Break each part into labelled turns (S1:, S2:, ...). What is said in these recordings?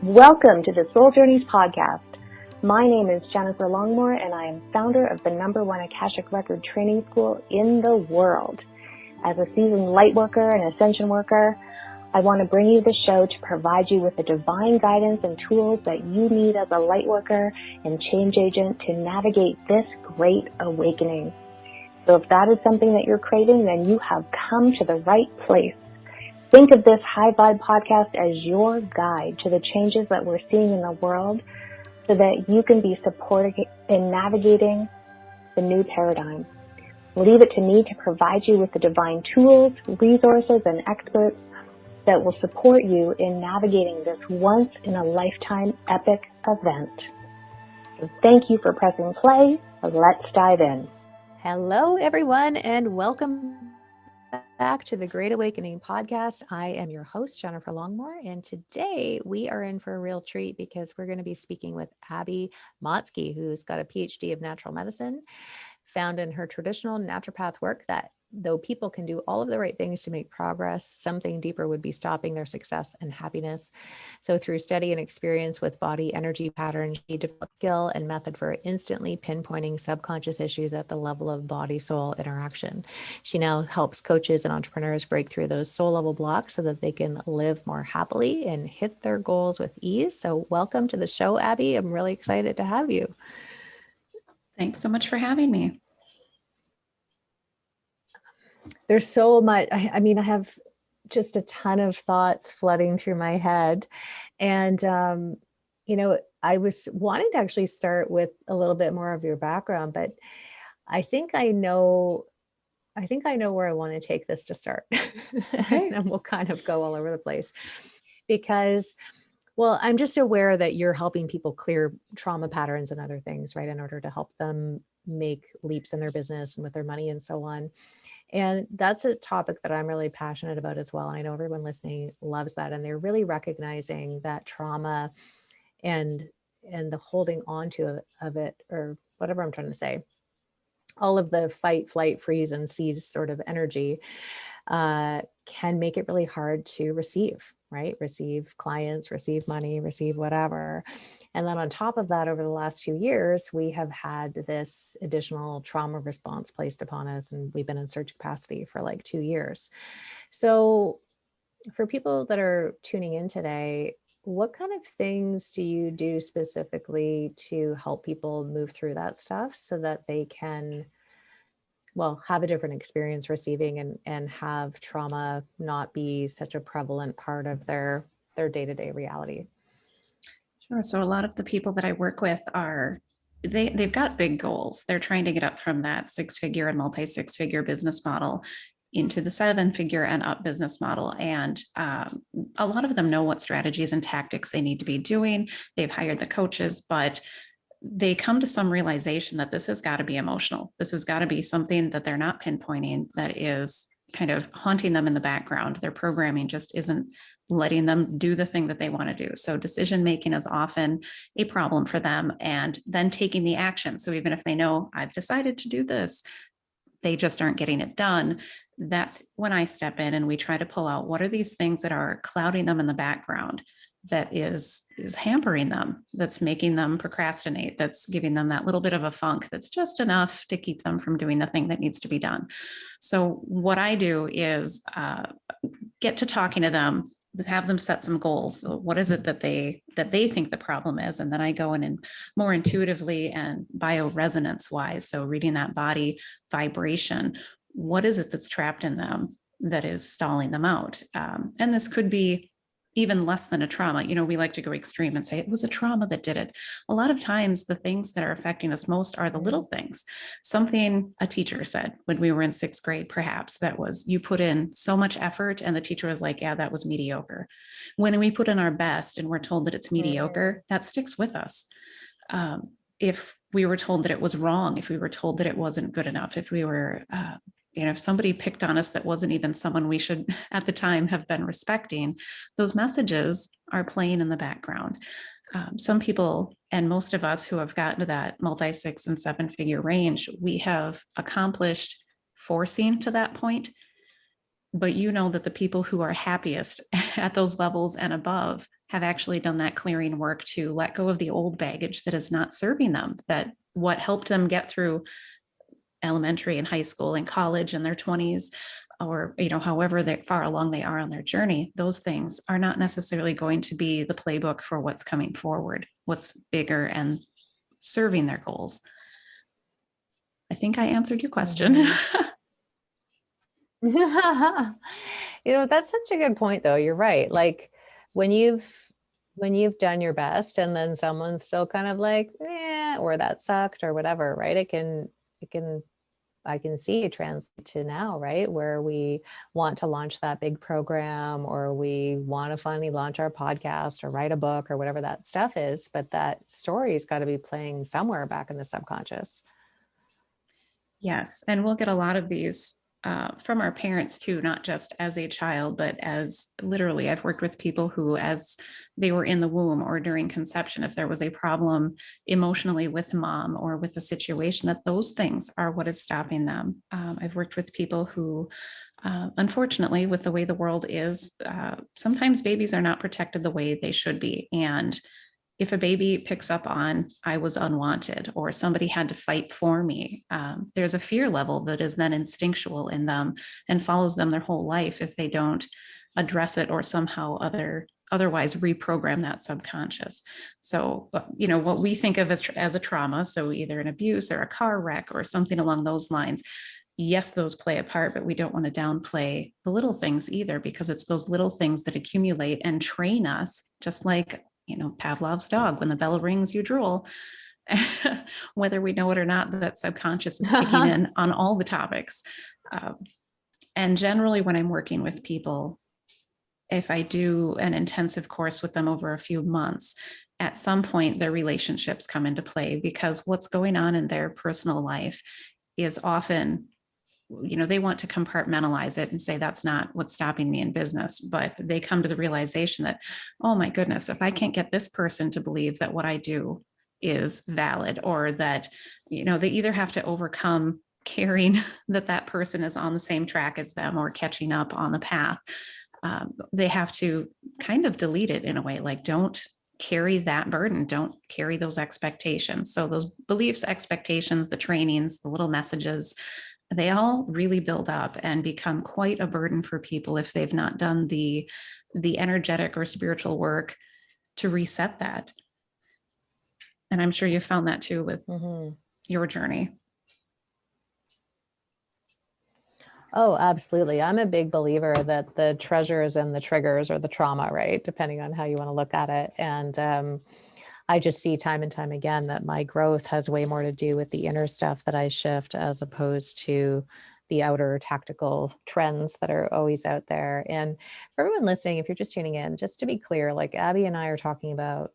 S1: Welcome to the Soul Journeys podcast. My name is Jennifer Longmore, and I am founder of the #1 Akashic Record training school in the world. As a seasoned light worker and ascension worker, I want to bring you the show to provide you with the divine guidance and tools that you need as a light worker and change agent to navigate this great awakening. So if that is something that you're craving, then you have come to the right place. Think of this high vibe podcast as your guide to the changes that we're seeing in the world so that you can be supported in navigating the new paradigm. Leave it to me to provide you with the divine tools, resources, and experts that will support you in navigating this once in a lifetime epic event. So thank you for pressing play. Let's dive in.
S2: Hello, everyone, and welcome back to the Great Awakening podcast. I am your host, Jennifer Longmore, and today we are in for a real treat because we're going to be speaking with Abby Matzke, who's got a PhD of natural medicine, found in her traditional naturopath work that though people can do all of the right things to make progress, something deeper would be stopping their success and happiness. So through study and experience with body energy patterns, she developed skill and method for instantly pinpointing subconscious issues at the level of body-soul interaction. She now helps coaches and entrepreneurs break through those soul level blocks so that they can live more happily and hit their goals with ease. So welcome to the show, Abby. I'm really excited to have you.
S3: Thanks so much for having me.
S2: There's so much. I mean, I have just a ton of thoughts flooding through my head. And, I was wanting to actually start with a little bit more of your background, but I think I know where I want to take this to start.
S3: Okay.
S2: And we'll kind of go all over the place because, well, I'm just aware that you're helping people clear trauma patterns and other things, right, in order to help them make leaps in their business and with their money and so on. And that's a topic that I'm really passionate about as well. I know everyone listening loves that. And they're really recognizing that trauma and the holding on to of it, or whatever I'm trying to say, all of the fight, flight, freeze, and seize sort of energy can make it really hard to receive, right? Receive clients, receive money, receive whatever. And then on top of that, over the last 2 years, we have had this additional trauma response placed upon us, and we've been in surge capacity for like 2 years. So for people that are tuning in today, what kind of things do you do specifically to help people move through that stuff so that they can, well, have a different experience receiving and have trauma not be such a prevalent part of their day-to-day reality?
S3: Sure. So a lot of the people that I work with they've got big goals. They're trying to get up from that 6-figure and multi-6-figure business model into the 7-figure and up business model. And a lot of them know what strategies and tactics they need to be doing. They've hired the coaches, but they come to some realization that this has got to be emotional. This has got to be something that they're not pinpointing, that is kind of haunting them in the background. Their programming just isn't letting them do the thing that they want to do. So decision making is often a problem for them, and then taking the action. So even if they know I've decided to do this, they just aren't getting it done. That's when I step in and we try to pull out what are these things that are clouding them in the background, that is hampering them, that's making them procrastinate, that's giving them that little bit of a funk that's just enough to keep them from doing the thing that needs to be done. So what I do is get to talking to them, have them set some goals. So what is it that they think the problem is? And then I go in and more intuitively and bioresonance wise. So reading that body vibration, what is it that's trapped in them that is stalling them out? And this could be even less than a trauma. We like to go extreme and say it was a trauma that did it. A lot of times the things that are affecting us most are the little things. Something a teacher said when we were in 6th grade, perhaps, that was, you put in so much effort and the teacher was like, yeah, that was mediocre. When we put in our best and we're told that it's mediocre, that sticks with us. If we were told that it was wrong, if we were told that it wasn't good enough, if we were, if somebody picked on us that wasn't even someone we should at the time have been respecting, those messages are playing in the background. Some people, and most of us who have gotten to that multi-6 and 7-figure range, we have accomplished forcing to that point. But that the people who are happiest at those levels and above have actually done that clearing work to let go of the old baggage that is not serving them, that what helped them get through elementary and high school and college in their 20s, or, however far along they are on their journey, those things are not necessarily going to be the playbook for what's coming forward, what's bigger and serving their goals. I think I answered your question.
S2: That's such a good point, though. You're right. Like when you've done your best and then someone's still kind of like, or that sucked or whatever, right? I can see it translate to now, right? Where we want to launch that big program, or we want to finally launch our podcast or write a book or whatever that stuff is. But that story's got to be playing somewhere back in the subconscious.
S3: Yes. And we'll get a lot of these from our parents too, not just as a child, but as literally, I've worked with people who, as they were in the womb or during conception, if there was a problem emotionally with mom or with a situation, that those things are what is stopping them. I've worked with people who, unfortunately, with the way the world is, sometimes babies are not protected the way they should be. And if a baby picks up on, I was unwanted, or somebody had to fight for me, there's a fear level that is then instinctual in them and follows them their whole life if they don't address it or somehow otherwise reprogram that subconscious. So, what we think of as a trauma, so either an abuse or a car wreck or something along those lines, yes, those play a part, but we don't want to downplay the little things either, because it's those little things that accumulate and train us, just like Pavlov's dog, when the bell rings, you drool. Whether we know it or not, that subconscious is kicking in on all the topics. And generally, when I'm working with people, if I do an intensive course with them over a few months, at some point their relationships come into play, because what's going on in their personal life is often, they want to compartmentalize it and say that's not what's stopping me in business, but they come to the realization that, oh my goodness, if I can't get this person to believe that what I do is valid, or that, they either have to overcome caring that person is on the same track as them or catching up on the path. They have to kind of delete it in a way, like, don't carry that burden, don't carry those expectations. So those beliefs, expectations, the trainings, the little messages, they all really build up and become quite a burden for people if they've not done the energetic or spiritual work to reset that. And I'm sure you found that too with your journey.
S2: Oh, absolutely. I'm a big believer that the treasure is in the triggers or the trauma, right? Depending on how you want to look at it. And I just see time and time again that my growth has way more to do with the inner stuff that I shift, as opposed to the outer tactical trends that are always out there. And for everyone listening, if you're just tuning in, just to be clear, like Abby and I are talking about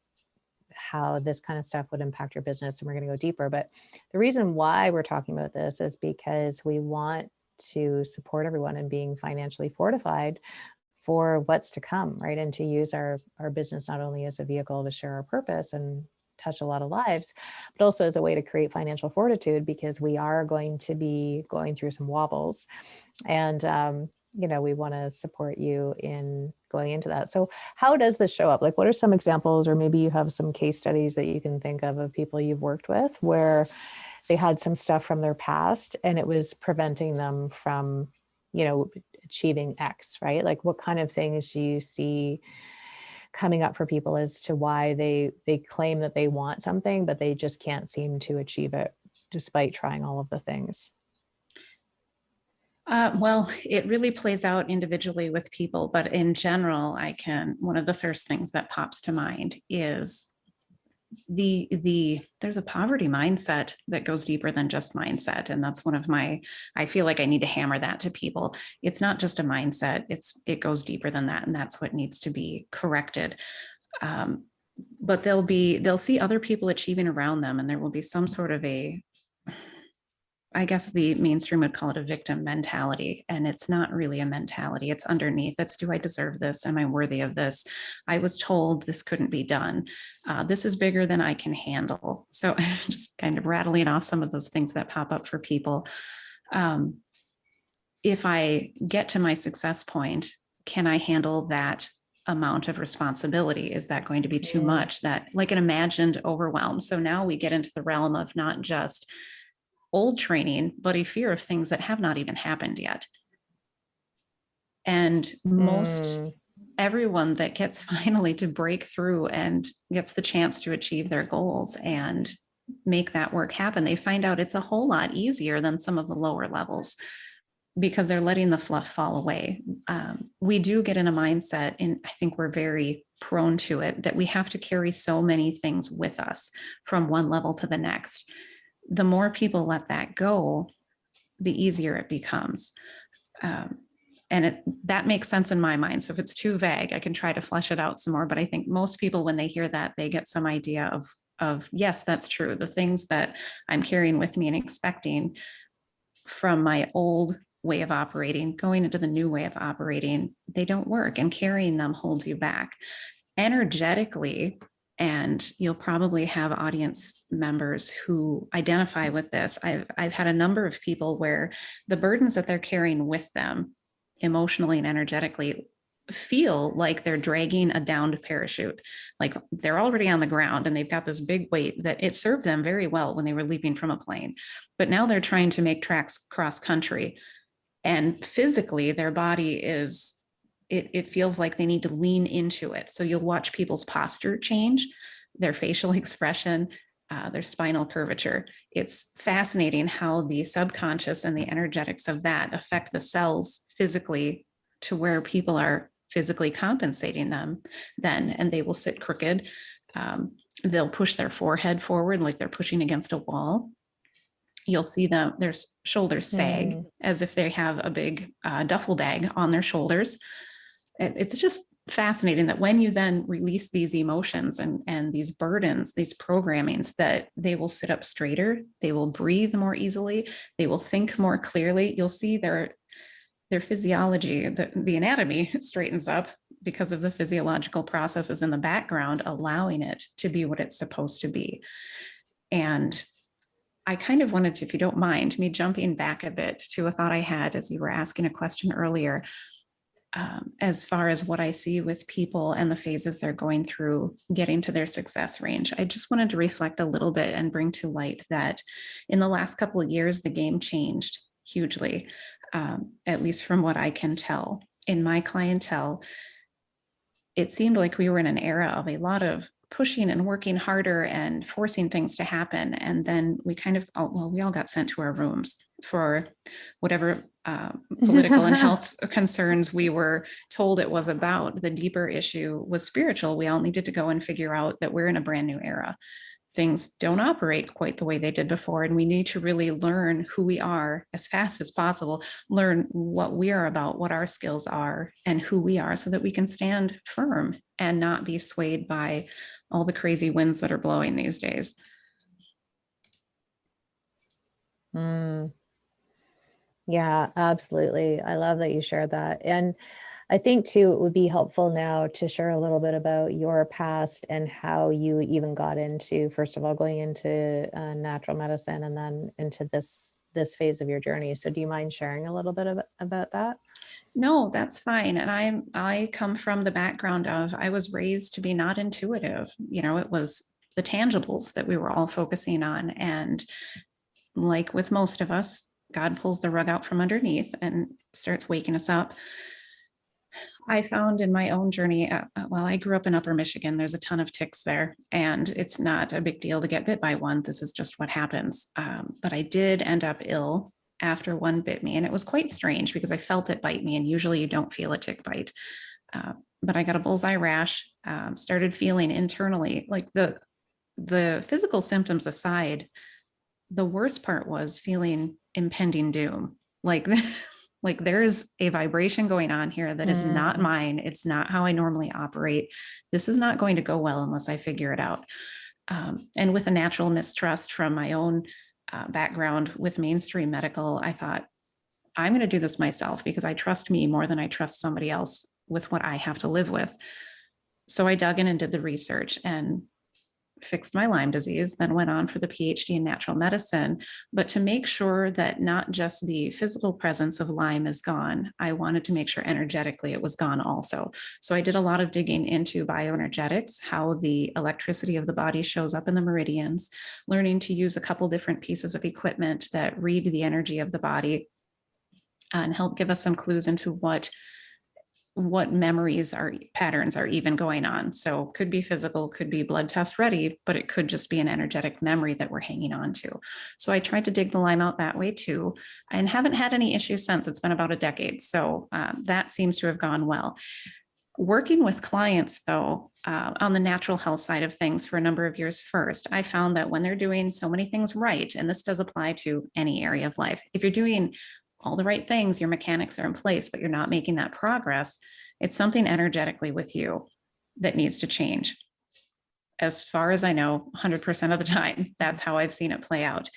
S2: how this kind of stuff would impact your business, and we're going to go deeper. But the reason why we're talking about this is because we want to support everyone in being financially fortified for what's to come, right? And to use our business not only as a vehicle to share our purpose and touch a lot of lives, but also as a way to create financial fortitude, because we are going to be going through some wobbles. And, we want to support you in going into that. So how does this show up? Like, what are some examples, or maybe you have some case studies that you can think of people you've worked with where they had some stuff from their past and it was preventing them from, achieving X, right? Like, what kind of things do you see coming up for people as to why they claim that they want something, but they just can't seem to achieve it despite trying all of the things?
S3: Well, it really plays out individually with people, but in general, one of the first things that pops to mind is there's a poverty mindset that goes deeper than just mindset. And that's I feel like I need to hammer that to people. It's not just a mindset, it goes deeper than that. And that's what needs to be corrected. But they'll see other people achieving around them, and there will be some sort of I guess the mainstream would call it a victim mentality. And it's not really a mentality. It's underneath. It's, do I deserve this? Am I worthy of this? I was told this couldn't be done. This is bigger than I can handle. So just kind of rattling off some of those things that pop up for people. If I get to my success point, can I handle that amount of responsibility? Is that going to be too much? That like an imagined overwhelm. So now we get into the realm of not just old training, but a fear of things that have not even happened yet. And most everyone that gets finally to break through and gets the chance to achieve their goals and make that work happen, they find out it's a whole lot easier than some of the lower levels, because they're letting the fluff fall away. We do get in a mindset, and I think we're very prone to it, that we have to carry so many things with us from one level to the next. The more people let that go, the easier it becomes. And that makes sense in my mind. So if it's too vague, I can try to flesh it out some more. But I think most people, when they hear that, they get some idea of yes, that's true. The things that I'm carrying with me and expecting from my old way of operating, going into the new way of operating, they don't work, and carrying them holds you back energetically. And you'll probably have audience members who identify with this. I've had a number of people where the burdens that they're carrying with them emotionally and energetically feel like they're dragging a downed parachute. Like they're already on the ground and they've got this big weight that it served them very well when they were leaping from a plane. But now they're trying to make tracks cross country. And physically, their body is, it feels like they need to lean into it. So you'll watch people's posture change, their facial expression, their spinal curvature. It's fascinating how the subconscious and the energetics of that affect the cells physically, to where people are physically compensating them then, and they will sit crooked. They'll push their forehead forward like they're pushing against a wall. You'll see them, their shoulders sag as if they have a big duffel bag on their shoulders. It's just fascinating that when you then release these emotions and these burdens, these programmings, that they will sit up straighter, they will breathe more easily, they will think more clearly. You'll see their physiology, the anatomy straightens up because of the physiological processes in the background, allowing it to be what it's supposed to be. And I kind of wanted to, if you don't mind me jumping back a bit to a thought I had as you were asking a question earlier, as far as what I see with people and the phases they're going through getting to their success range. I just wanted to reflect a little bit and bring to light that in the last couple of years, the game changed hugely, at least from what I can tell. In my clientele, it seemed like we were in an era of a lot of pushing and working harder and forcing things to happen. And then we kind of, we all got sent to our rooms for whatever political and health concerns we were told it was about. The deeper issue was spiritual. We all needed to go and figure out that we're in a brand new era. Things don't operate quite the way they did before. And we need to really learn who we are as fast as possible, learn what we are about, what our skills are, and who we are, so that we can stand firm and not be swayed by all the crazy winds that are blowing these days.
S2: Yeah, absolutely. I love that you shared that. And I think too, it would be helpful now to share a little bit about your past and how you even got into, first of all, going into natural medicine and then into this phase of your journey. So do you mind sharing a little bit about that?
S3: No, that's fine. And I come from the background of, I was raised to be not intuitive. It was the tangibles that we were all focusing on. And like with most of us, God pulls the rug out from underneath and starts waking us up. I found in my own journey, I grew up in Upper Michigan. There's a ton of ticks there, and it's not a big deal to get bit by one. This is just what happens. But I did end up ill after one bit me, and it was quite strange because I felt it bite me, and usually you don't feel a tick bite. But I got a bullseye rash, started feeling internally, like the physical symptoms aside, the worst part was feeling impending doom. Like there's a vibration going on here that is not mine. It's not how I normally operate. This is not going to go well unless I figure it out. And with a natural mistrust from my own background with mainstream medical, I thought, I'm going to do this myself because I trust me more than I trust somebody else with what I have to live with. So I dug in and did the research and fixed my Lyme disease, then went on for the PhD in natural medicine. But to make sure that not just the physical presence of Lyme is gone, I wanted to make sure energetically it was gone also. So I did a lot of digging into bioenergetics, how the electricity of the body shows up in the meridians, learning to use a couple different pieces of equipment that read the energy of the body and help give us some clues into what memories or patterns are even going on. So could be physical, could be blood test ready, but it could just be an energetic memory that we're hanging on to. So I tried to dig the Lyme out that way too, and haven't had any issues since. It's been about a decade. So that seems to have gone well. Working with clients though, on the natural health side of things for a number of years first, I found that when they're doing so many things right, and this does apply to any area of life, if you're doing all the right things, your mechanics are in place, but you're not making that progress, it's something energetically with you that needs to change. As far as I know, 100% of the time, that's how I've seen it play out.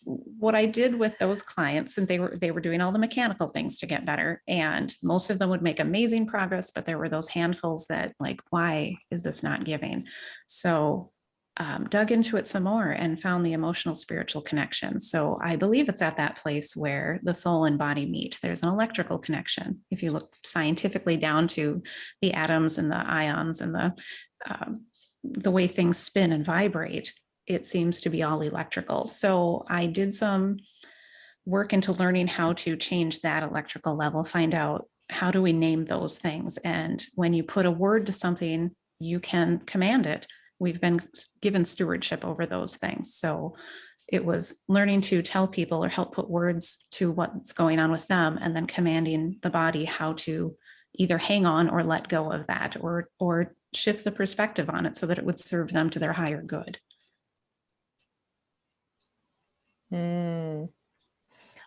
S3: What I did with those clients, and they were doing all the mechanical things to get better, and most of them would make amazing progress, but there were those handfuls that like, why is this not giving? So dug into it some more and found the emotional spiritual connection. So I believe it's at that place where the soul and body meet. There's an electrical connection. If you look scientifically down to the atoms and the ions and the way things spin and vibrate, it seems to be all electrical. So I did some work into learning how to change that electrical level, find out how do we name those things. And when you put a word to something, you can command it. We've been given stewardship over those things. So it was learning to tell people or help put words to what's going on with them, and then commanding the body how to either hang on or let go of that, or shift the perspective on it so that it would serve them to their higher good.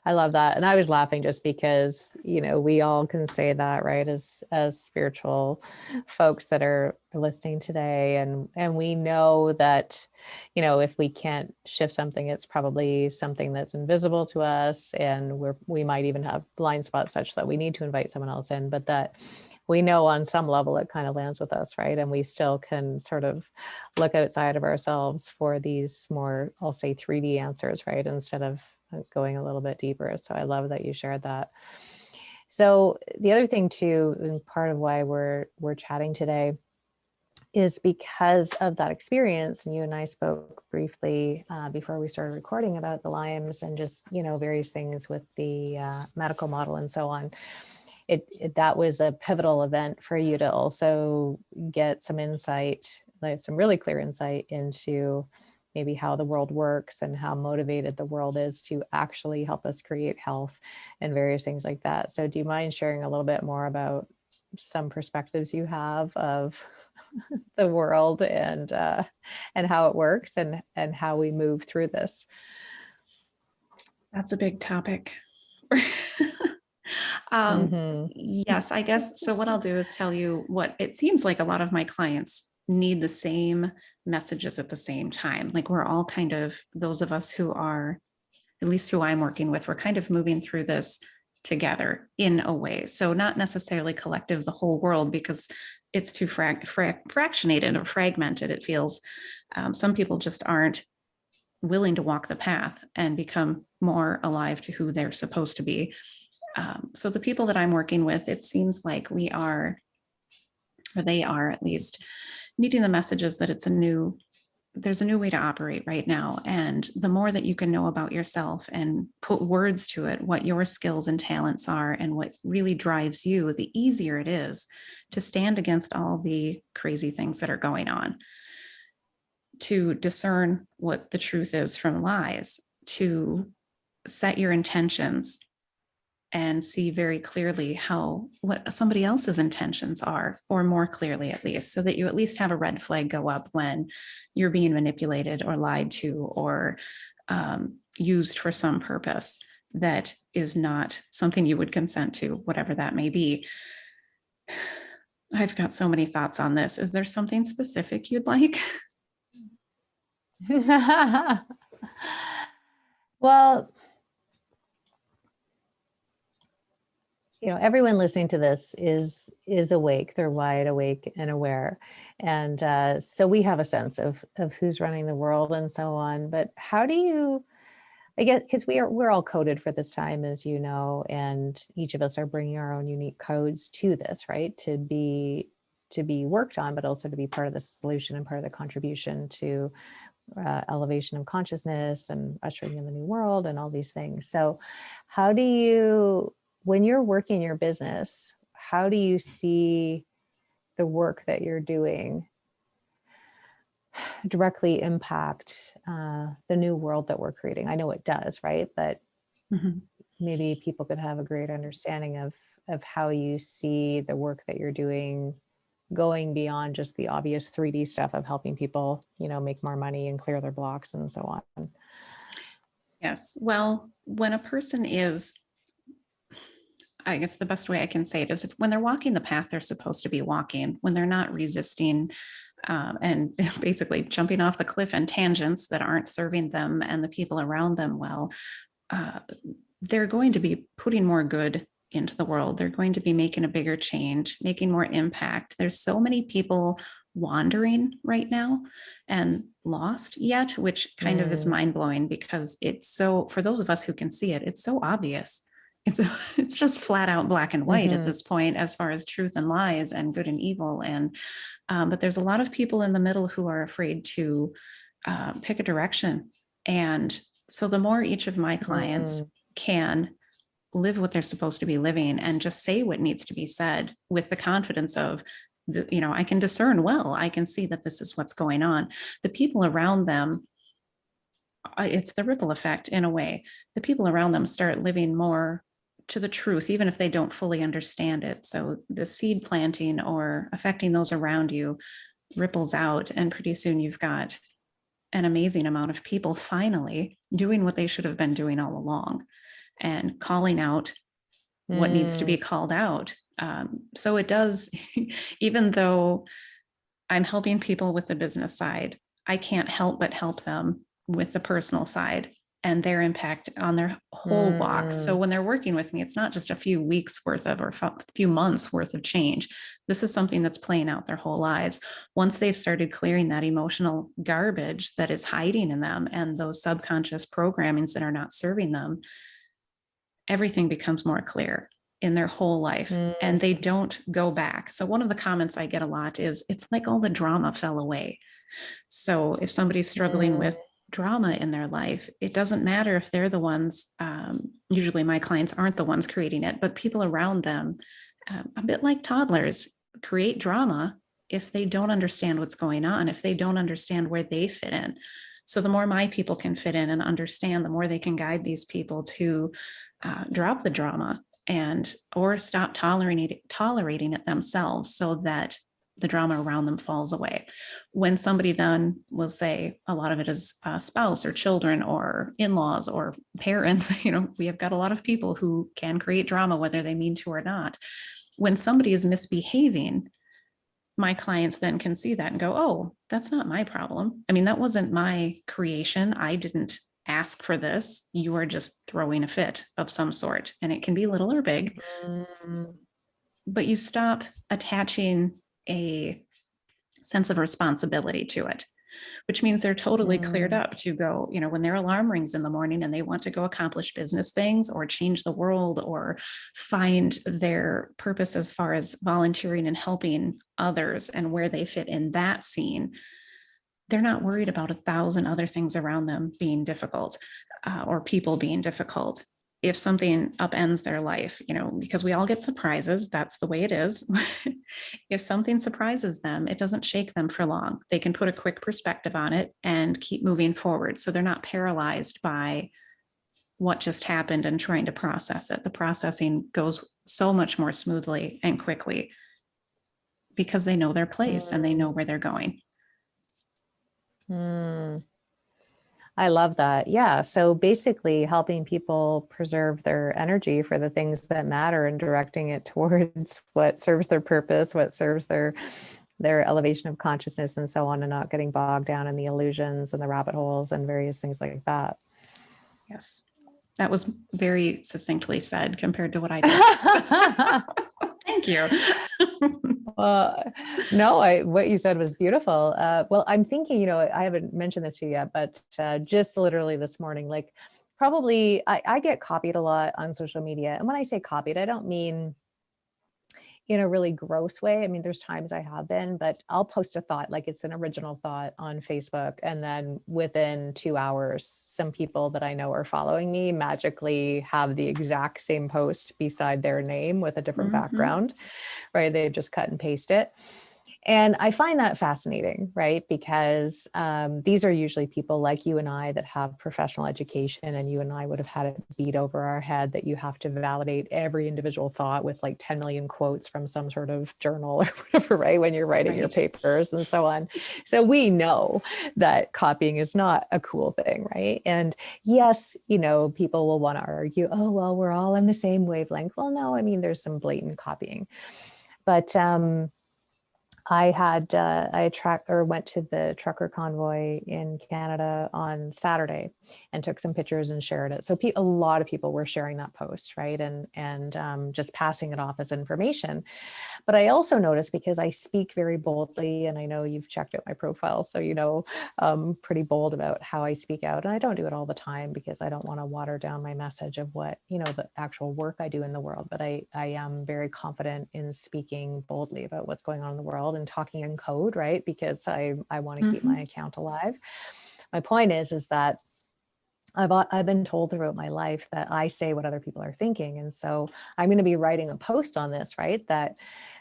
S2: I love that. And I was laughing just because, we all can say that, right? As spiritual folks that are listening today. And we know that, if we can't shift something, it's probably something that's invisible to us. And we might even have blind spots such that we need to invite someone else in, but that we know on some level it kind of lands with us, right? And we still can sort of look outside of ourselves for these more, I'll say 3D answers, right? Instead of going a little bit deeper. So I love that you shared that. So the other thing too, and part of why we're chatting today, is because of that experience. And you and I spoke briefly before we started recording about the Lymes and just, various things with the medical model and so on. That was a pivotal event for you to also get some insight, like some really clear insight into maybe how the world works and how motivated the world is to actually help us create health and various things like that. So do you mind sharing a little bit more about some perspectives you have of the world and how it works and how we move through this?
S3: That's a big topic. Yes, I guess. So what I'll do is tell you what it seems like a lot of my clients need the same messages at the same time. Like we're all kind of, those of us who are, at least who I'm working with, we're kind of moving through this together in a way. So not necessarily collective, the whole world, because it's too fractionated or fragmented. It feels some people just aren't willing to walk the path and become more alive to who they're supposed to be. So the people that I'm working with, it seems like we are, or they are at least, needing the messages that there's a new way to operate right now. And the more that you can know about yourself and put words to it, what your skills and talents are and what really drives you, the easier it is to stand against all the crazy things that are going on, to discern what the truth is from lies, to set your intentions and see very clearly what somebody else's intentions are, or more clearly at least, so that you at least have a red flag go up when you're being manipulated or lied to or used for some purpose that is not something you would consent to, whatever that may be. I've got so many thoughts on this. Is there something specific you'd like?
S2: Well, everyone listening to this is awake. They're wide awake and aware. And so we have a sense of who's running the world and so on. But how do you, I guess, because we're all coded for this time, as you know, and each of us are bringing our own unique codes to this, right? To be worked on, but also to be part of the solution and part of the contribution to elevation of consciousness and ushering in the new world and all these things. So how do you, when you're working your business, how do you see the work that you're doing directly impact the new world that we're creating? I know it does, right? But maybe people could have a great understanding of how you see the work that you're doing going beyond just the obvious 3D stuff of helping people, make more money and clear their blocks and so on.
S3: Yes. Well, when a person is, I guess the best way I can say it is when they're walking the path they're supposed to be walking, when they're not resisting and basically jumping off the cliff and tangents that aren't serving them and the people around them well, they're going to be putting more good into the world. They're going to be making a bigger change, making more impact. There's so many people wandering right now and lost yet, which kind of is mind-blowing, because it's so, for those of us who can see it, it's so obvious. It's just flat out black and white at this point, as far as truth and lies and good and evil. And but there's a lot of people in the middle who are afraid to pick a direction. And so the more each of my clients can live what they're supposed to be living and just say what needs to be said with the confidence of, I can discern well, I can see that this is what's going on. The people around them, it's the ripple effect in a way. The people around them start living more to the truth, even if they don't fully understand it. So the seed planting or affecting those around you ripples out, and pretty soon you've got an amazing amount of people finally doing what they should have been doing all along and calling out what needs to be called out. So it does, even though I'm helping people with the business side, I can't help but help them with the personal side and their impact on their whole walk. So when they're working with me, it's not just a few weeks worth of, or a few months worth of change. This is something that's playing out their whole lives. Once they've started clearing that emotional garbage that is hiding in them and those subconscious programmings that are not serving them, everything becomes more clear in their whole life and they don't go back. So one of the comments I get a lot is, it's like all the drama fell away. So if somebody's struggling with drama in their life, it doesn't matter if they're the ones, usually my clients aren't the ones creating it, but people around them, a bit like toddlers, create drama if they don't understand what's going on, if they don't understand where they fit in. So the more my people can fit in and understand, the more they can guide these people to drop the drama or stop tolerating it themselves, so that the drama around them falls away. When somebody then will say, a lot of it is a spouse or children or in-laws or parents, we have got a lot of people who can create drama, whether they mean to or not. When somebody is misbehaving, my clients then can see that and go, oh, that's not my problem. I mean, that wasn't my creation. I didn't ask for this. You are just throwing a fit of some sort. And it can be little or big, but you stop attaching a sense of responsibility to it, which means they're totally cleared up to go, when their alarm rings in the morning and they want to go accomplish business things or change the world or find their purpose as far as volunteering and helping others and where they fit in that scene. They're not worried about 1,000 other things around them being difficult or people being difficult. If something upends their life, because we all get surprises, that's the way it is. If something surprises them, it doesn't shake them for long. They can put a quick perspective on it and keep moving forward. So they're not paralyzed by what just happened and trying to process it. The processing goes so much more smoothly and quickly because they know their place and they know where they're going.
S2: I love that. Yeah. So basically helping people preserve their energy for the things that matter and directing it towards what serves their purpose, what serves their elevation of consciousness and so on, and not getting bogged down in the illusions and the rabbit holes and various things like that.
S3: Yes. That was very succinctly said compared to what I did. Thank you.
S2: No, what you said was beautiful. Well, I'm thinking, I haven't mentioned this to you yet, but just literally this morning, like probably I get copied a lot on social media. And when I say copied, I don't mean in a really gross way. I mean, there's times I have been, but I'll post a thought, like it's an original thought on Facebook. And then within 2 hours, some people that I know are following me magically have the exact same post beside their name with a different background, right? They just cut and paste it. And I find that fascinating, right? Because these are usually people like you and I that have professional education, and you and I would have had it beat over our head that you have to validate every individual thought with like 10 million quotes from some sort of journal or whatever, right? When you're writing your papers and so on. So we know that copying is not a cool thing, right? And yes, people will want to argue, oh, well, we're all on the same wavelength. Well, no, I mean, there's some blatant copying. But I went to the trucker convoy in Canada on Saturday and took some pictures and shared it. So a lot of people were sharing that post, right? And just passing it off as information. But I also noticed, because I speak very boldly, and I know you've checked out my profile, so pretty bold about how I speak out. And I don't do it all the time because I don't want to water down my message of what, the actual work I do in the world. But I am very confident in speaking boldly about what's going on in the world and talking in code, right? Because I want to keep my account alive. My point is that I've been told throughout my life that I say what other people are thinking. And so I'm going to be writing a post on this, right? That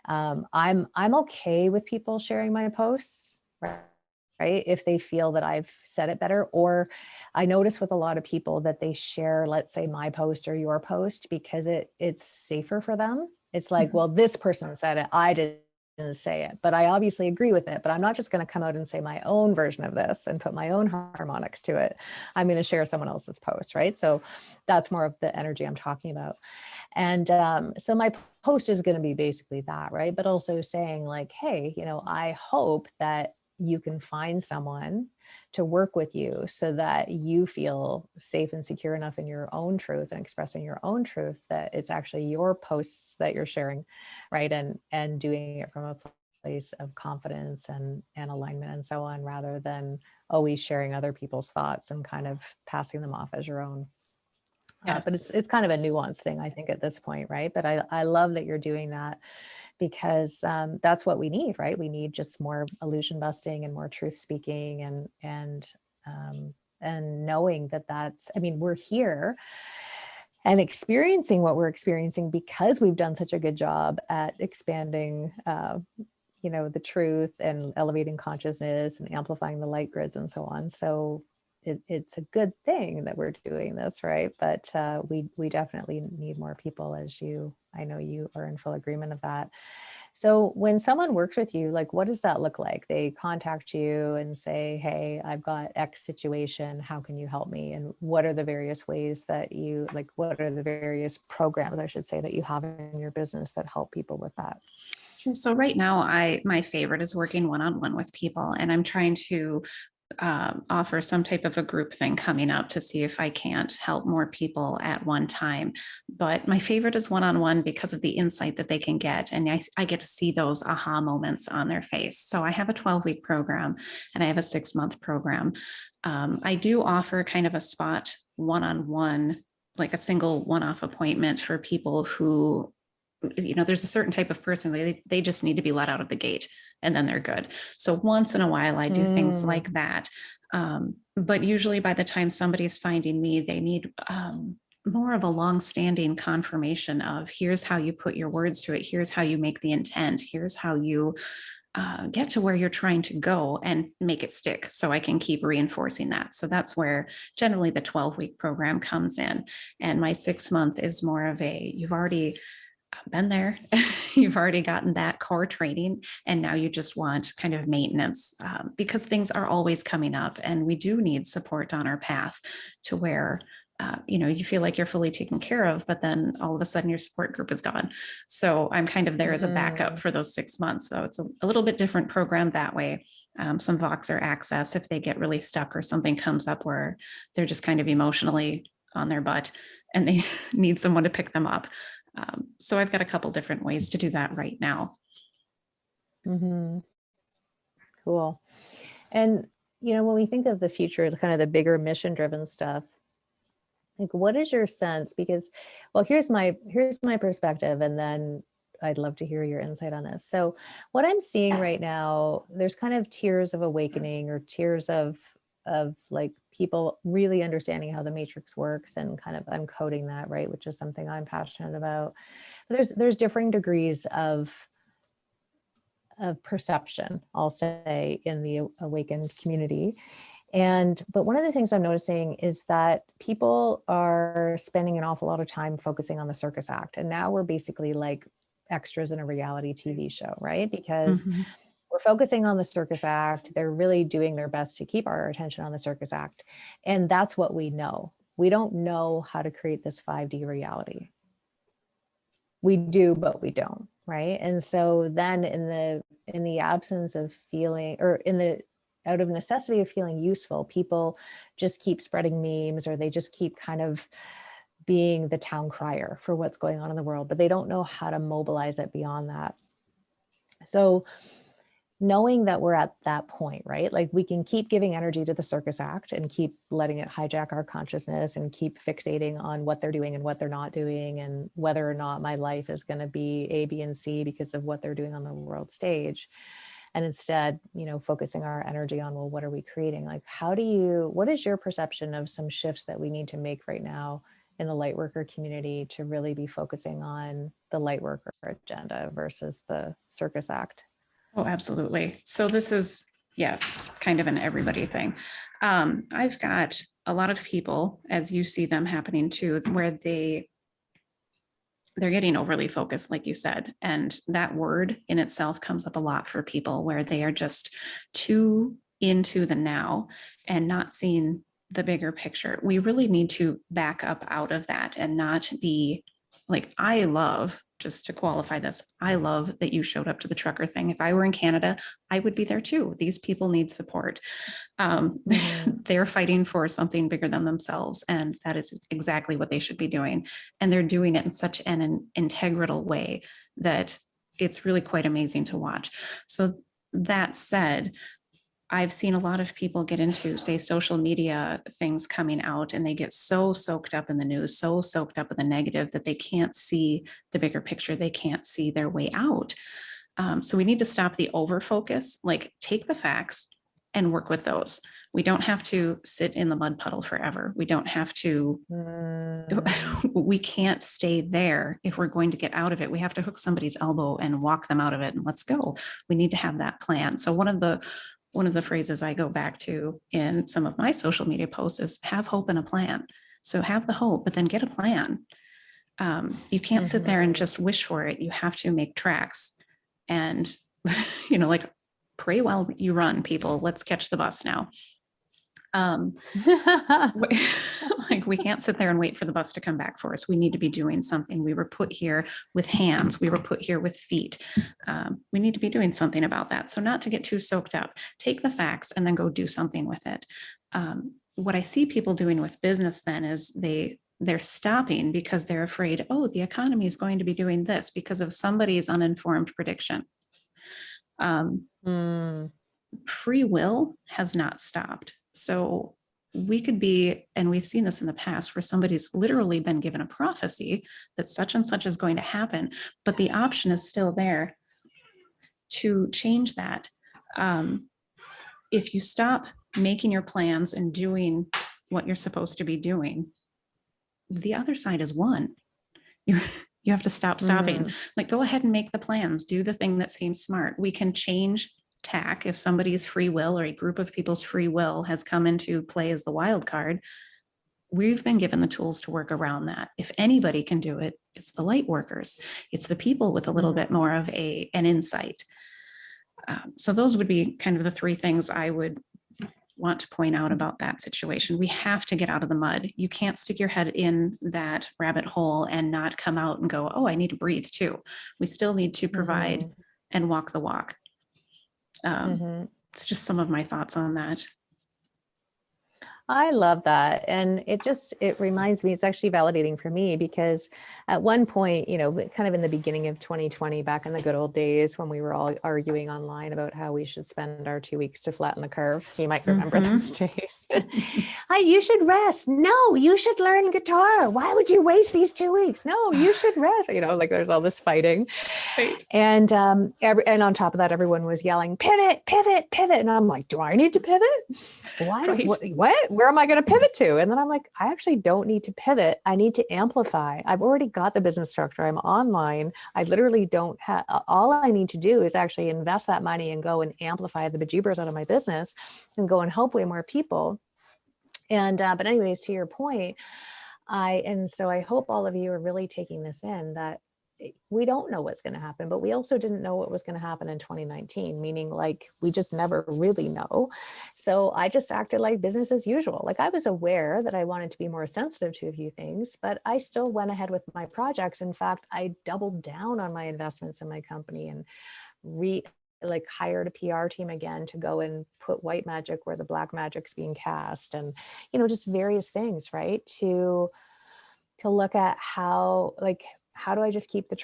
S2: I'm okay with people sharing my posts, right? If they feel that I've said it better. Or I notice with a lot of people that they share, let's say, my post or your post because it's safer for them. It's like, well, this person said it, I didn't say it, but I obviously agree with it. But I'm not just going to come out and say my own version of this and put my own harmonics to it. I'm going to share someone else's post, right? So that's more of the energy I'm talking about. And so my post is going to be basically that, right? But also saying like, hey, I hope that you can find someone to work with you so that you feel safe and secure enough in your own truth and expressing your own truth that it's actually your posts that you're sharing, right? And doing it from a place of confidence and alignment and so on, rather than always sharing other people's thoughts and kind of passing them off as your own. Yes. But it's kind of a nuanced thing, I think, at this point, right? But I love that you're doing that, because that's what we need, right? We need just more illusion busting and more truth speaking and knowing that we're here and experiencing what we're experiencing because we've done such a good job at expanding the truth and elevating consciousness and amplifying the light grids and so on. So it's a good thing that we're doing this, right? But we definitely need more people, I know you are in full agreement of that. So when someone works with you, like, what does that look like? They contact you and say, hey, I've got X situation. How can you help me? And what are the various ways that what are the various programs, I should say, that you have in your business that help people with that?
S3: Sure. So right now, my favorite is working one-on-one with people, and I'm trying to offer some type of a group thing coming up to see if I can't help more people at one time. But my favorite is one-on-one because of the insight that they can get. And I get to see those aha moments on their face. So I have a 12-week program and I have a 6-month program. I do offer kind of a spot one-on-one, like a single one-off appointment for people who, there's a certain type of person, they just need to be let out of the gate and then they're good. So once in a while I do things like that. But usually by the time somebody's finding me, they need more of a long-standing confirmation of, here's how you put your words to it. Here's how you make the intent. Here's how you get to where you're trying to go and make it stick, so I can keep reinforcing that. So that's where generally the 12-week program comes in. And my 6-month is more of you've already been there, you've already gotten that core training, and now you just want kind of maintenance, because things are always coming up and we do need support on our path to where you feel like you're fully taken care of, but then all of a sudden your support group is gone. So I'm kind of there as a backup for those 6 months. So it's a little bit different program that way. Some Voxer access if they get really stuck or something comes up where they're just kind of emotionally on their butt and they need someone to pick them up. So I've got a couple different ways to do that right now.
S2: Mm-hmm. Cool. And, when we think of the future, kind of the bigger mission driven stuff, like, what is your sense? Because, well, here's my perspective, and then I'd love to hear your insight on this. So what I'm seeing right now, there's kind of tiers of awakening, or tiers of like people really understanding how the matrix works and kind of uncoding that, right? Which is something I'm passionate about. There's differing degrees of perception, I'll say, in the awakened community. But one of the things I'm noticing is that people are spending an awful lot of time focusing on the circus act. And now we're basically like extras in a reality TV show, right? Because we're focusing on the circus act. They're really doing their best to keep our attention on the circus act. And that's what we know. We don't know how to create this 5D reality. We do, but we don't, right? And so then in the absence of feeling, or out of necessity of feeling useful, people just keep spreading memes, or they just keep kind of being the town crier for what's going on in the world, but they don't know how to mobilize it beyond that. So knowing that we're at that point, right? Like, we can keep giving energy to the circus act and keep letting it hijack our consciousness and keep fixating on what they're doing and what they're not doing, and whether or not my life is going to be A, B, and C because of what they're doing on the world stage. And instead, focusing our energy on, well, what are we creating? Like, what is your perception of some shifts that we need to make right now in the lightworker community to really be focusing on the lightworker agenda versus the circus act?
S3: Oh, absolutely. So this is, yes, kind of an everybody thing. I've got a lot of people, as you see them happening too, where they're getting overly focused, like you said. And that word in itself comes up a lot for people, where they are just too into the now and not seeing the bigger picture. We really need to back up out of that and not be like, I love, just to qualify this, I love that you showed up to the trucker thing. If I were in Canada, I would be there too. These people need support. They're fighting for something bigger than themselves. And that is exactly what they should be doing. And they're doing it in such an integral way that it's really quite amazing to watch. So that said, I've seen a lot of people get into, say, social media things coming out, and they get so soaked up in the news, so soaked up in the negative, that they can't see the bigger picture. They can't see their way out. So we need to stop the over focus, like take the facts and work with those. We don't have to sit in the mud puddle forever. We don't have to, we can't stay there. If we're going to get out of it, we have to hook somebody's elbow and walk them out of it, and let's go. We need to have that plan. So one of the phrases I go back to in some of my social media posts is have hope and a plan. So have the hope, but then get a plan. You can't sit there and just wish for it. You have to make tracks and, like, pray while you run, people. Let's catch the bus now. Like, we can't sit there and wait for the bus to come back for us. We need to be doing something. We were put here with hands. We were put here with feet. We need to be doing something about that. So not to get too soaked up, take the facts and then go do something with it. What I see people doing with business then is they're stopping because they're afraid, oh, the economy is going to be doing this because of somebody's uninformed prediction. Free will has not stopped. So we could be, and we've seen this in the past, where somebody's literally been given a prophecy that such and such is going to happen, but the option is still there to change that. If you stop making your plans and doing what you're supposed to be doing, the other side is won. You have to stop stopping. Like, go ahead and make the plans, do the thing that seems smart. We can change tack. If somebody's free will or a group of people's free will has come into play as the wild card, we've been given the tools to work around that. If anybody can do it, it's the light workers. It's the people with a little bit more of an insight. So those would be kind of the three things I would want to point out about that situation. We have to get out of the mud. You can't stick your head in that rabbit hole and not come out and go, oh, I need to breathe too. We still need to provide and walk the walk. It's just some of my thoughts on that.
S2: I love that. And it reminds me, it's actually validating for me because at one point, kind of in the beginning of 2020, back in the good old days when we were all arguing online about how we should spend our 2 weeks to flatten the curve, you might remember those days. You should rest. No, you should learn guitar. Why would you waste these 2 weeks? No, you should rest. Like there's all this fighting.
S3: Right.
S2: And and on top of that, everyone was yelling, pivot, pivot, pivot. And I'm like, do I need to pivot? Why?
S3: Right.
S2: What? Where am I going to pivot to? And then I'm like, I actually don't need to pivot. I need to amplify. I've already got the business structure. I'm online. I literally don't have, all I need to do is actually invest that money and go and amplify the bejeebers out of my business and go and help way more people. And, but anyways, to your point, so I hope all of you are really taking this in, that we don't know what's going to happen, but we also didn't know what was going to happen in 2019, meaning like we just never really know. So I just acted like business as usual. Like I was aware that I wanted to be more sensitive to a few things, but I still went ahead with my projects. In fact, I doubled down on my investments in my company and hired a PR team again to go and put white magic where the black magic's being cast, and just various things, right? To look at how do I just keep the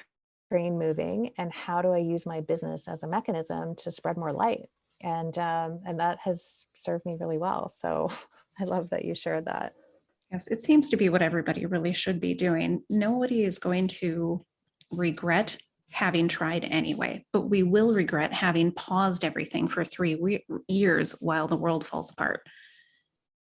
S2: train moving, and how do I use my business as a mechanism to spread more light? And that has served me really well. So I love that you shared that.
S3: Yes, it seems to be what everybody really should be doing. Nobody is going to regret having tried anyway, but we will regret having paused everything for 3 years while the world falls apart.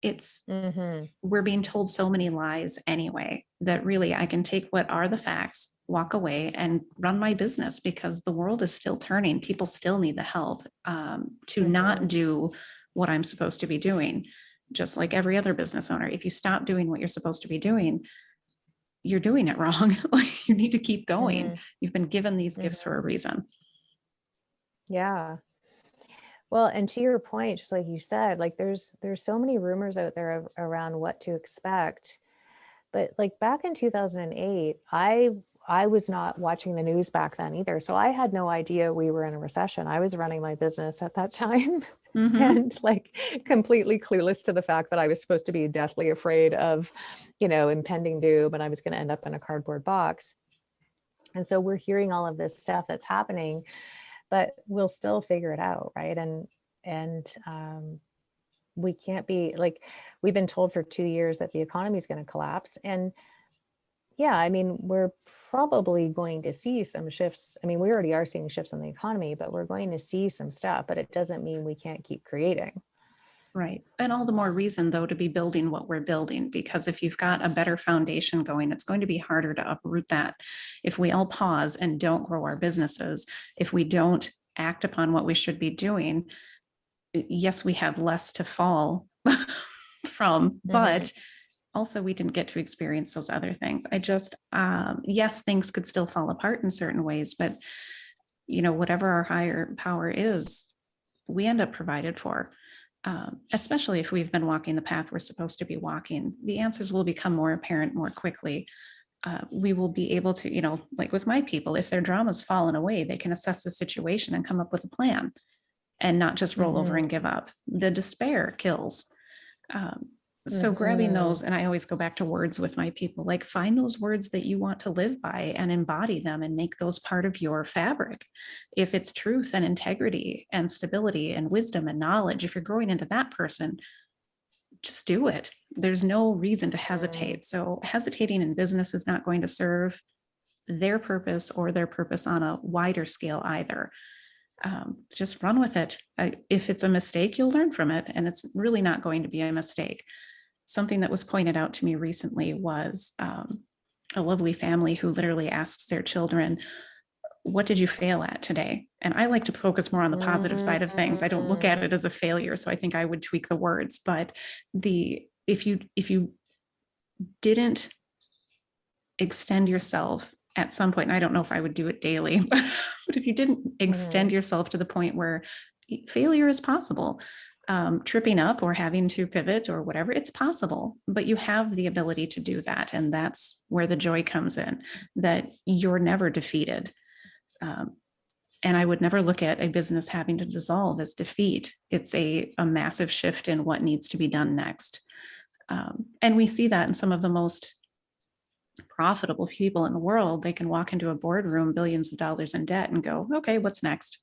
S3: We're being told so many lies anyway, that really I can take what are the facts, walk away and run my business, because the world is still turning. People still need the help to not do what I'm supposed to be doing. Just like every other business owner, if you stop doing what you're supposed to be doing, you're doing it wrong. Like you need to keep going. You've been given these gifts for a reason.
S2: Yeah. Well, and to your point, just like you said, like there's so many rumors out there around what to expect. But like back in 2008, I was not watching the news back then either. So I had no idea we were in a recession. I was running my business at that time and like completely clueless to the fact that I was supposed to be deathly afraid of, impending doom, and I was going to end up in a cardboard box. And so we're hearing all of this stuff that's happening, but we'll still figure it out, right? And we can't be like, we've been told for 2 years that the economy is going to collapse. And yeah, I mean, we're probably going to see some shifts. I mean, we already are seeing shifts in the economy, but we're going to see some stuff, but it doesn't mean we can't keep creating.
S3: Right. And all the more reason, though, to be building what we're building, because if you've got a better foundation going, it's going to be harder to uproot that. If we all pause and don't grow our businesses, if we don't act upon what we should be doing, yes, we have less to fall from, but also we didn't get to experience those other things. Yes, things could still fall apart in certain ways, but whatever our higher power is, we end up provided for. Especially if we've been walking the path we're supposed to be walking, the answers will become more apparent more quickly. We will be able to, like with my people, if their drama's fallen away, they can assess the situation and come up with a plan and not just roll over and give up. The despair kills. So grabbing those, and I always go back to words with my people, like find those words that you want to live by and embody them and make those part of your fabric. If it's truth and integrity and stability and wisdom and knowledge, if you're growing into that person, just do it. There's no reason to hesitate. So hesitating in business is not going to serve their purpose or their purpose on a wider scale either. Just run with it. If it's a mistake, you'll learn from it, and it's really not going to be a mistake. Something that was pointed out to me recently was a lovely family who literally asks their children, what did you fail at today? And I like to focus more on the positive side of things. I don't look at it as a failure. So I think I would tweak the words, but if you didn't extend yourself at some point, and I don't know if I would do it daily, but if you didn't extend yourself to the point where failure is possible, tripping up or having to pivot or whatever, it's possible, but you have the ability to do that. And that's where the joy comes in, that you're never defeated. And I would never look at a business having to dissolve as defeat. It's a massive shift in what needs to be done next. And we see that in some of the most profitable people in the world. They can walk into a boardroom, billions of dollars in debt, and go, okay, what's next?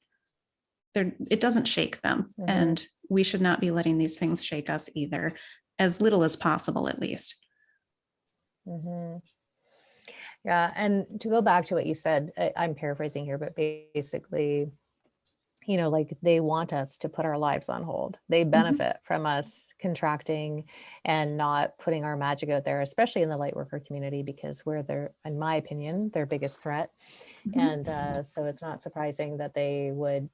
S3: It doesn't shake them. Mm-hmm. And we should not be letting these things shake us either, as little as possible, at least.
S2: Mm-hmm. Yeah. And to go back to what you said, I'm paraphrasing here, but basically, you know, like they want us to put our lives on hold. They benefit from us contracting and not putting our magic out there, especially in the light worker community, because we're their, in my opinion, their biggest threat. And so it's not surprising that they would,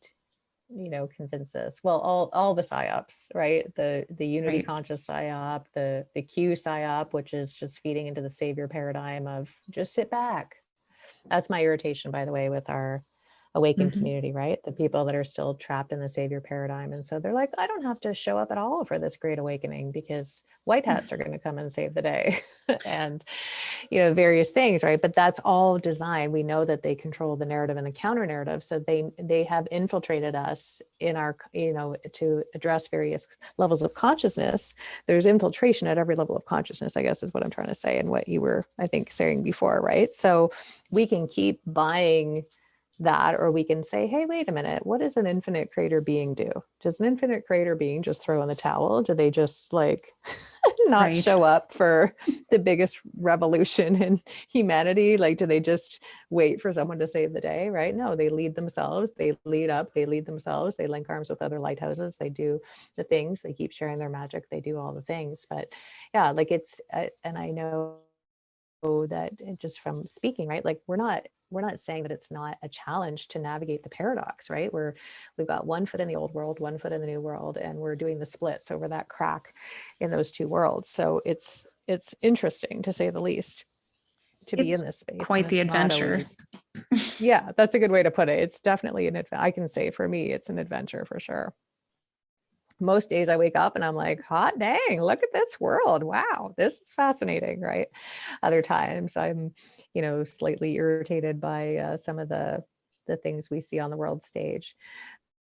S2: you know, convince us. Well, all the psyops, right? The unity conscious psyop, the Q psyop, which is just feeding into the savior paradigm of just sit back. That's my irritation, by the way, with our awakened community, right? The people that are still trapped in the savior paradigm. And so they're like, I don't have to show up at all for this great awakening because white hats are going to come and save the day and, you know, various things, right? But that's all design. We know that they control the narrative and the counter narrative. So they have infiltrated us in our, you know, to address various levels of consciousness. There's infiltration at every level of consciousness, I guess is what I'm trying to say, and what you were, I think, saying before, right? So we can keep buying that, or we can say, hey, wait a minute, what does an infinite creator being do? Does an infinite creator being just throw in the towel? Do they just like not show up for the biggest revolution in humanity? Like, do they just wait for someone to save the day, right? No, they lead themselves, they lead up, they lead themselves, they link arms with other lighthouses, they do the things, they keep sharing their magic, they do all the things. But yeah, like it's, and I know that just from speaking, right? Like we're not saying that it's not a challenge to navigate the paradox, right? We've got 1 foot in the old world, 1 foot in the new world, and we're doing the splits over that crack in those two worlds. So it's interesting, to say the least, to be in this space.
S3: Quite the adventure.
S2: Yeah, that's a good way to put it. It's definitely an adventure. I can say for me, it's an adventure for sure. Most days I wake up and I'm like, hot dang, look at this world. Wow, this is fascinating, right? Other times I'm, you know, slightly irritated by some of the things we see on the world stage.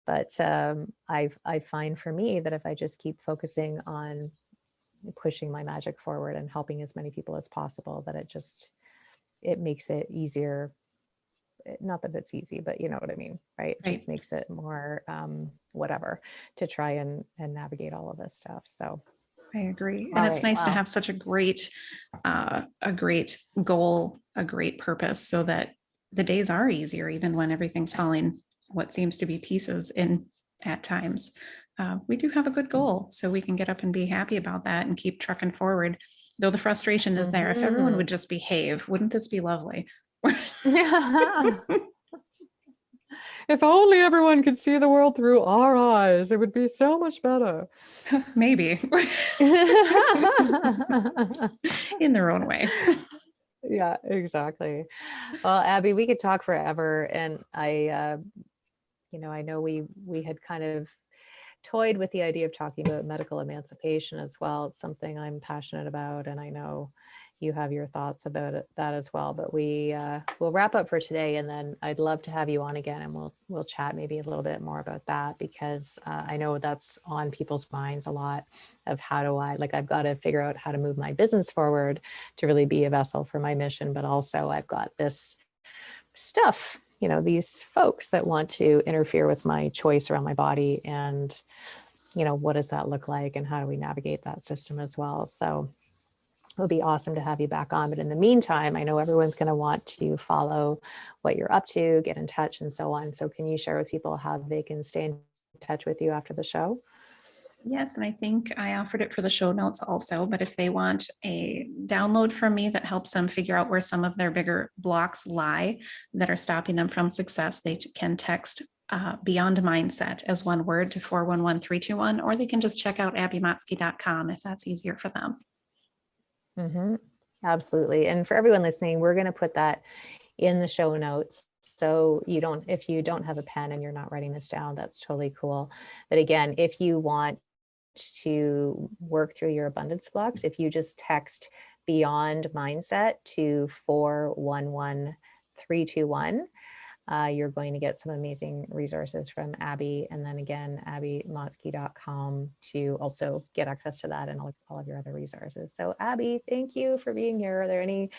S2: But I find for me that if I just keep focusing on pushing my magic forward and helping as many people as possible, that it makes it easier. Not that it's easy, but you know what I mean, right? It just makes it more whatever to try and navigate all of this stuff. So
S3: I agree. And it's nice to have such a great goal, a great purpose, so that the days are easier, even when everything's falling what seems to be pieces in at times. We do have a good goal, so we can get up and be happy about that and keep trucking forward. Though the frustration is there. If everyone would just behave, wouldn't this be lovely?
S2: If only everyone could see the world through our eyes, it would be so much better.
S3: Maybe. In their own way.
S2: Yeah, exactly. Well, Abby, we could talk forever. And I know we had kind of toyed with the idea of talking about medical emancipation as well. It's something I'm passionate about, and I know you have your thoughts about that as well. But we'll wrap up for today, and then I'd love to have you on again, and we'll chat maybe a little bit more about that, because I know that's on people's minds a lot, of how do I've got to figure out how to move my business forward to really be a vessel for my mission, but also I've got this stuff, you know, these folks that want to interfere with my choice around my body, and you know, what does that look like, and how do we navigate that system as well? So it would be awesome to have you back on. But in the meantime, I know everyone's going to want to follow what you're up to, get in touch, and so on. So can you share with people how they can stay in touch with you after the show?
S3: Yes, and I think I offered it for the show notes also, but if they want a download from me that helps them figure out where some of their bigger blocks lie that are stopping them from success, they can text Beyond Mindset as one word to 411321, or they can just check out abbymatzke.com if that's easier for them.
S2: Mm-hmm. Absolutely. And for everyone listening, we're going to put that in the show notes. So if you don't have a pen and you're not writing this down, that's totally cool. But again, if you want to work through your abundance blocks, if you just text Beyond Mindset to 411321, you're going to get some amazing resources from Abby. And then again, abbymatzke.com to also get access to that and all of your other resources. So Abby, thank you for being here. Are there any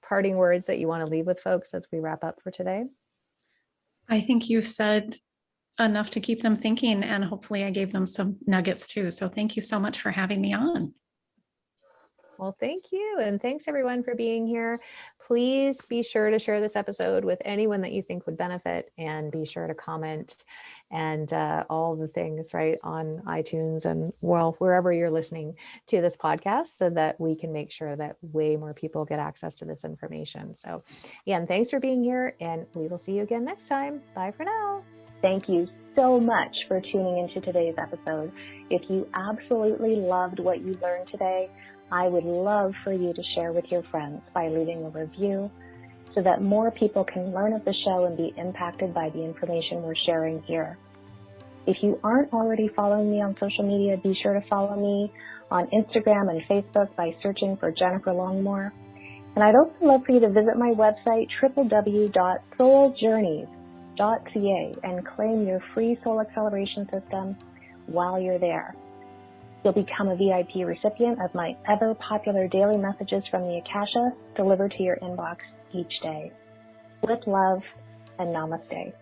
S2: parting words that you want to leave with folks as we wrap up for today?
S3: I think you said enough to keep them thinking, and hopefully I gave them some nuggets too. So thank you so much for having me on.
S2: Well, thank you. And thanks everyone for being here. Please be sure to share this episode with anyone that you think would benefit, and be sure to comment and all the things right on iTunes and wherever you're listening to this podcast, so that we can make sure that way more people get access to this information. So again, thanks for being here, and we will see you again next time. Bye for now.
S1: Thank you so much for tuning into today's episode. If you absolutely loved what you learned today, I would love for you to share with your friends by leaving a review, so that more people can learn of the show and be impacted by the information we're sharing here. If you aren't already following me on social media, be sure to follow me on Instagram and Facebook by searching for Jennifer Longmore. And I'd also love for you to visit my website, www.souljourneys.ca, and claim your free soul acceleration system while you're there. You'll become a VIP recipient of my ever popular daily messages from the Akasha delivered to your inbox each day. With love, and namaste.